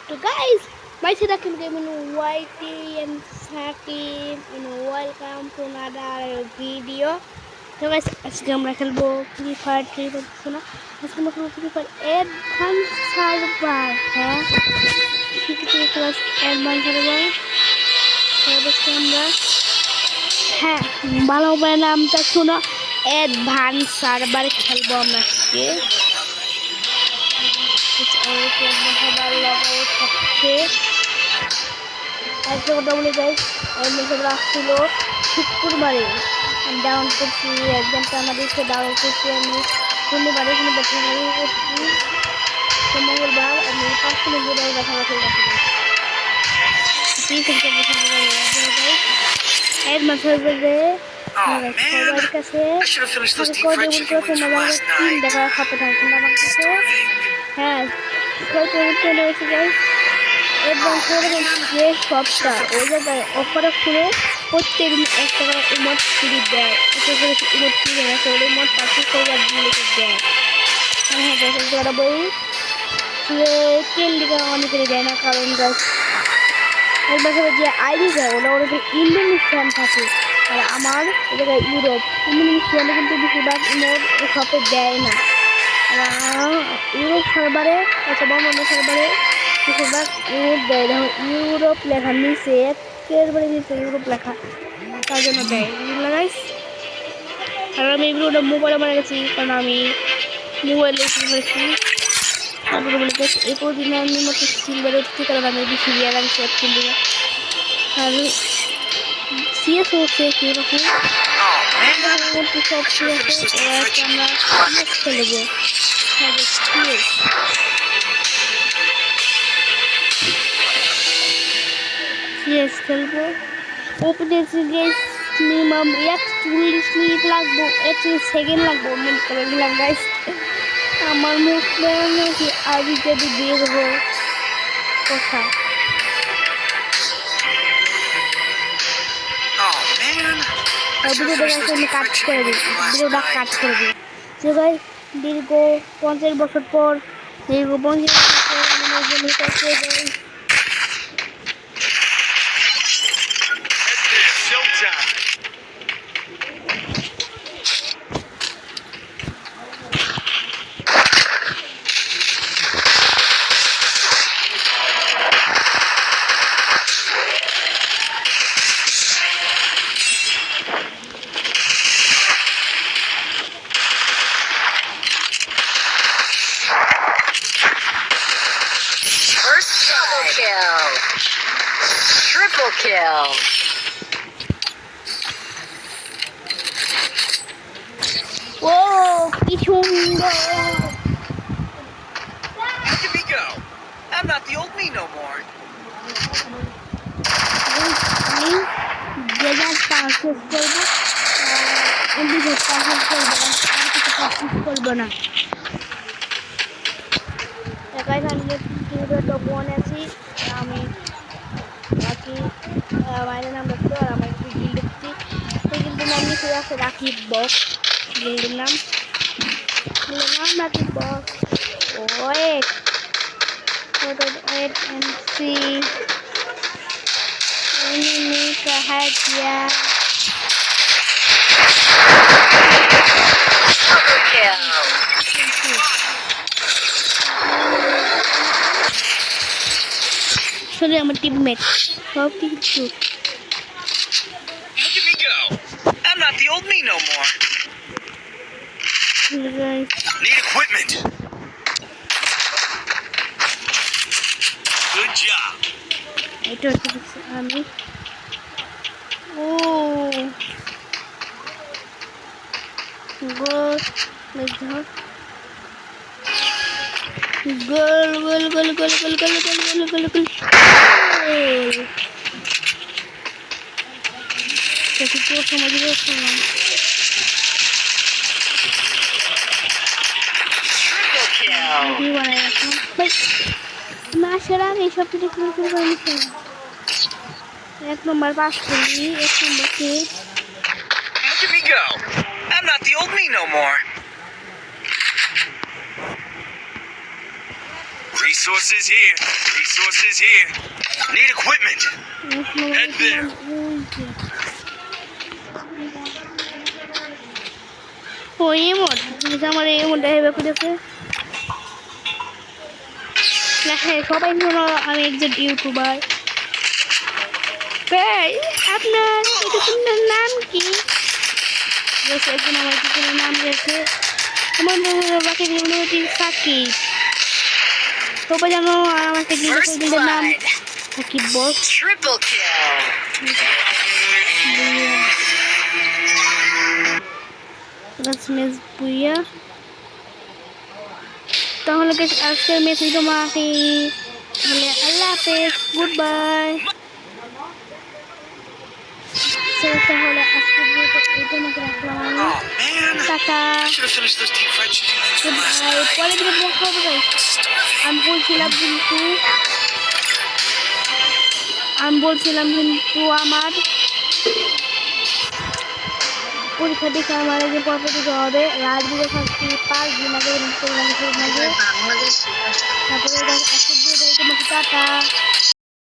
So guys, myself Gaming YT and Sakin and welcome to another video. So guys, আজকে আমরা খেলবো free fire tree করতেছি না আজকে আমরা খেলবো ফ্রি ফায়ার অ্যাডভান্স সার্ভার হ্যাঁ ঠিক আছে ক্লাস অ্যাডভান্স সার্ভার আজকে আমরা হ্যাঁ ভালো হবে নামটা শোনো অ্যাডভান্স সার্ভার খেলবো আমরা আজকে সবার লাগাও থাকছে একটা কথা বলি গাইস আমরা আসছিল শুক্রবারে ডাউন করছি একজনটা আমাদের ডাউন করছি আমি শনিবারে কোনো ব্যাপারে করছি মঙ্গলবার আমি 5 মিনিট ধরে দেখা করছি ঠিক আছে এর মাঝে সবার কাছে দেখা খাতে থাকছেন আমার কাছে হ্যাঁ চলে এসে যাই এবং যে শপটা ওই জায়গায় অফারে খুলে প্রত্যেক দিন 1 টাকা ইমোট ফ্রি দেয় ইমোট ফ্রি দেয় ওই ইমোট পারচেস করবার দিলে দেয় হ্যাঁ ওরা বই 10 টাকা অনেকের দেয় না কারণ একবার যে আইডি দেয় ওরা ইন্দোনেশিয়ান থাকে আর আমার জায়গায় ইউরোপ ইন্দোনেশিয়ানে কিন্তু বেশিরভাগ ইমোট শপে দেয় না ইউরোপ সার্ভারে অথবা অন্য সার্ভারে বেশিরভাগ ইমোট দেয় দেখো ইউরোপ লেখা নিচে একেবারে নিচে ইউরোপ লেখা তার জন্য দেয় লাগাইস আর আমি এগুলো মোবাইলে মারা গেছি কারণ আমি মোবাইলে করেছি তারপরে বলে গেছি এই দিনে আমি মতো সিলভারে উঠছি কারণ আমি বেশি রিয়ার আমি সেট কিনবো আর সিএস হচ্ছে কীরকম সব আমরা খেলবো সিএস খেলবো ওপেনে মিনিমাম 40 মিনিট লাগবো 1 সেকেন্ড লাগবো মনে করে দিলাম গাইস আমার মুখ নাকি আগে যদি বের হবো কোথায় ভিডিওটা কাট করে দিই ভিডিওটা কাট করে দিই যে ভাই দীর্ঘ 50 বছর পর দীর্ঘ 50 বছর Triple kill. Whoa, কি সুন্দর Look at me go. I'm not the old me no more. আমি যেটা পারচেস করবো এমনি পারচেস করবো আর কিছু পারচেস করবো না একাই ভিডিওটা মনে আছি আমি বাকি বাইরে নাম রাখতো আর আমার একটু গিল দেখছি সেই গিলটির নাম লিখে আছে রাকিব বক্স গিলটির নাম Rakib Baksh wait and see enemy ahead yeah Double kill. sorry I'm a teammate সব কিছু Look at me go. I'm not the old me no more. Need equipment. Good job. এটা হচ্ছে আমি ও গোল গোল গোল গোল গোল গোল গোল গোল গোল গোল গোল দেখি তো সময় দিতে পারলাম Triple kill. ভিডিও বানাই রাখলাম না সেরা এইসব কিছু শুরু করে নিচ্ছে 1 নম্বর পাস করি 1 নম্বর কে Look at me go. I'm not the old me no more. Resources here. Resources here. Need equipment. Head there. ও ইমোট আমার এই ইমোটটা হেবে খুঁজেছে না হ্যাঁ সবাই শোনো আমি একজন ইউটিউবার ভাই আপনার ইউটিউবের নাম কি বলছে একজন আমার ইউটিউবের নাম দিয়েছে আমার বাকি ইউনিভার্সিটি সাকিব সবাই জানো আমাকে First ইউটিউবের নাম blood. সাকিব বস Triple kill. মেস বুইয়া তাহলে আজকের মেসেজ তোমাকে তাহলে আল্লাহ হাফেজ গুড বাই তাহলে আজকের ভিডিওটা এই মতো রাখলাম আমি Oh man. টাটা I should have finished those deep fried chicken wings good from last by night. পরে ভিডিও দেখা হবে guys। আমি বলছিলাম কিন্তু আমার পরীক্ষা দেখে আমার যে পরীক্ষা দিতে হবে রাত দিকে থাকছি 5 দিন আগে তারপরে আজকের ভিডিওটা তোমাকে টাটা।